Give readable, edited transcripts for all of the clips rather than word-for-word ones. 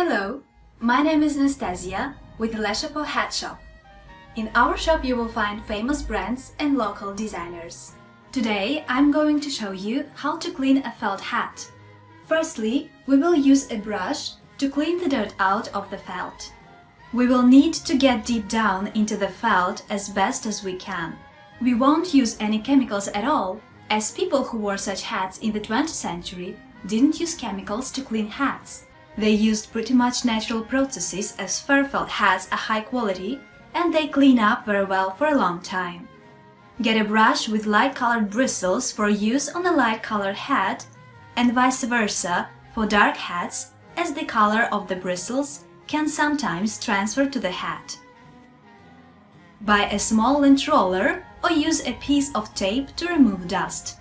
Hello, my name is Anastasia with the Szapo hat shop. In our shop you will find famous brands and local designers. Today I'm going to show you how to clean a felt hat. Firstly, we will use a brush to clean the dirt out of the felt. We will need to get deep down into the felt as best as we can. We won't use any chemicals at all, as people who wore such hats in the 20th century didn't use chemicals to clean hats. They used pretty much natural processes as fur felt hats are high quality and they clean up very well for a long time. Get a brush with light-colored bristles for use on a light-colored hat and vice versa for dark hats, as the color of the bristles can sometimes transfer to the hat. Buy a small lint roller or use a piece of tape to remove dust.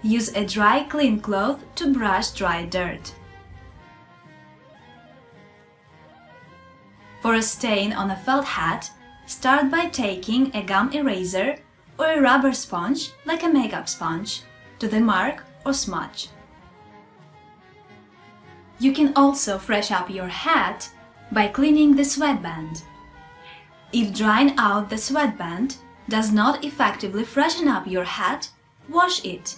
Use a dry, clean cloth to brush dry dirt. For a stain on a felt hat, start by taking a gum eraser or a rubber sponge, like a makeup sponge, to the mark or smudge. You can also fresh up your hat by cleaning the sweatband. If drying out the sweatband does not effectively freshen up your hat, wash it.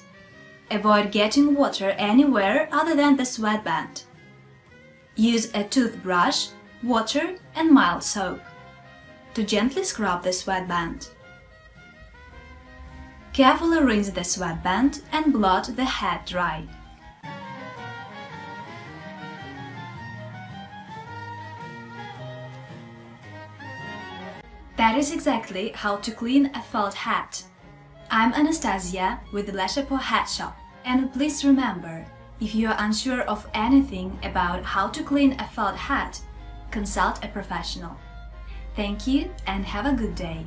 Avoid getting water anywhere other than the sweatband. Use a toothbrush, water and mild soap to gently scrub the sweatband. Carefully rinse the sweatband and blot the hat dry. That is exactly how to clean a felt hat. I'm Anastasia with the Szapo hat shop. And please remember, if you are unsure of anything about how to clean a felt hat, consult a professional. Thank you and have a good day.